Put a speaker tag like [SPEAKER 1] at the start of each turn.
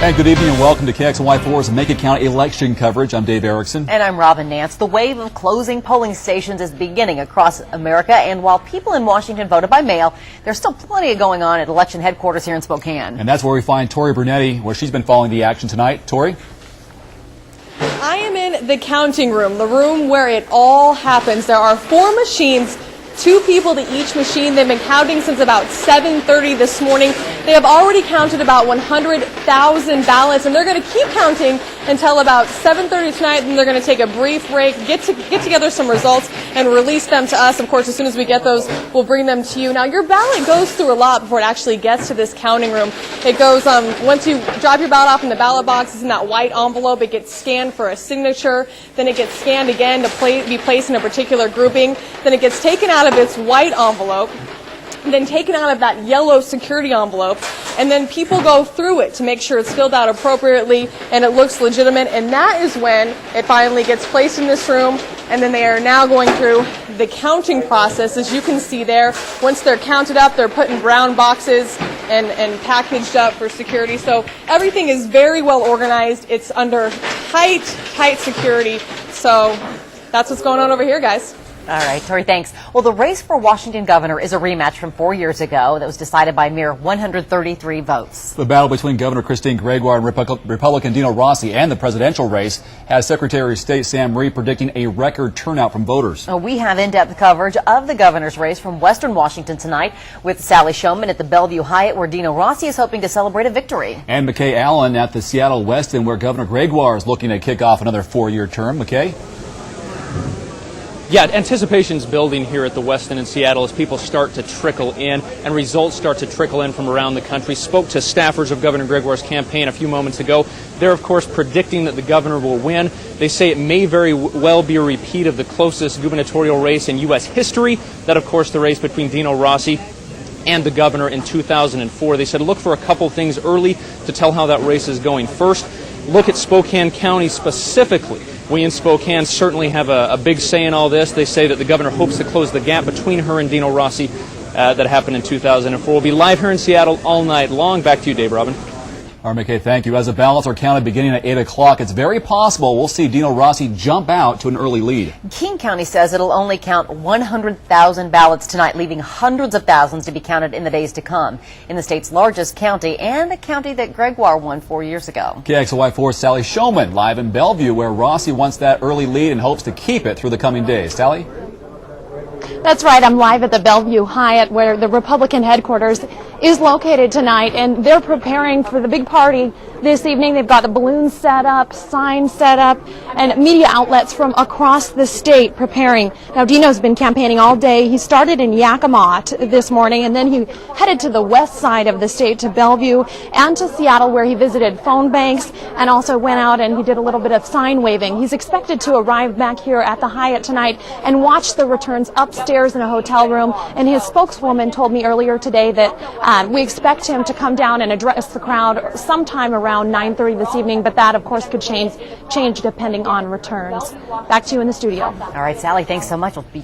[SPEAKER 1] And good evening and welcome to KXLY4's Macon County election coverage. I'm Dave Erickson.
[SPEAKER 2] And I'm Robyn Nance. The wave of closing polling stations is beginning across America, and while people in Washington voted by mail, there's still plenty going on at election headquarters here in Spokane.
[SPEAKER 1] And that's where we find Tori Brunetti, where she's been following the action tonight. Tori?
[SPEAKER 3] I am in the counting room, the room where it all happens. There are 4 machines, 2 people to each machine. They've been counting since about 7:30 this morning. They have already counted about 100,000 ballots, and they're going to keep counting until about 7:30 tonight. Then they're going to take a brief break, get together some results, and release them to us. Of course, as soon as we get those, we'll bring them to you. Now, your ballot goes through a lot before it actually gets to this counting room. It goes, once you drop your ballot off in the ballot box, it's in that white envelope. It gets scanned for a signature. Then it gets scanned again to be placed in a particular grouping. Then it gets taken out of its white envelope, then taken out of that yellow security envelope, and then people go through it to make sure it's filled out appropriately and it looks legitimate, and that is when it finally gets placed in this room, and then they are now going through the counting process. As you can see there, once they're counted up, they're put in brown boxes and packaged up for security. So everything is very well organized. It's under tight security. So that's what's going on over here, guys.
[SPEAKER 2] All right, Tori, thanks. Well, the race for Washington governor is a rematch from 4 years ago that was decided by a mere 133 votes.
[SPEAKER 1] The battle between Governor Gregoire and Republican Dino Rossi and the presidential race has Secretary of State Sam Reed predicting a record turnout from voters.
[SPEAKER 2] We have in-depth coverage of the governor's race from Western Washington tonight with Sally Showman at the Bellevue Hyatt, where Dino Rossi is hoping to celebrate a victory.
[SPEAKER 1] And McKay Allen at the Seattle West End, where Governor Gregoire is looking to kick off another 4-year term. McKay?
[SPEAKER 4] Yeah, anticipation's building here at the West End in Seattle as people start to trickle in and results start to trickle in from around the country. Spoke to staffers of Governor Gregoire's campaign a few moments ago. They're, of course, predicting that the governor will win. They say it may very well be a repeat of the closest gubernatorial race in U.S. history. That, of course, the race between Dino Rossi and the governor in 2004. They said look for a couple things early to tell how that race is going. First, look at Spokane County specifically. We in Spokane certainly have a big say in all this. They say that the governor hopes to close the gap between her and Dino Rossi that happened in 2004. We'll be live here in Seattle all night long. Back to you, Dave. Robyn.
[SPEAKER 1] All right, McKay, thank you. As the ballots are counted beginning at 8 o'clock, it's very possible we'll see Dino Rossi jump out to an early lead.
[SPEAKER 2] King County says it'll only count 100,000 ballots tonight, leaving hundreds of thousands to be counted in the days to come. In the state's largest county and a county that Gregoire won 4 years ago.
[SPEAKER 1] KXLY4's Sally Showman live in Bellevue, where Rossi wants that early lead and hopes to keep it through the coming days. Sally?
[SPEAKER 5] That's right. I'm live at the Bellevue Hyatt, where the Republican headquarters is located tonight, and they're preparing for the big party this evening. They've got the balloons set up, signs set up, and media outlets from across the state preparing. Now, Dino's been campaigning all day. He started in Yakima this morning, and then he headed to the west side of the state to Bellevue and to Seattle, where he visited phone banks and also went out and he did a little bit of sign waving. He's expected to arrive back here at the Hyatt tonight and watch the returns upstairs in a hotel room. And his spokeswoman told me earlier today that we expect him to come down and address the crowd sometime around 9:30 this evening, but that, of course, could change depending on returns. Back to you in the studio.
[SPEAKER 2] All right, Sally, thanks so much. We'll be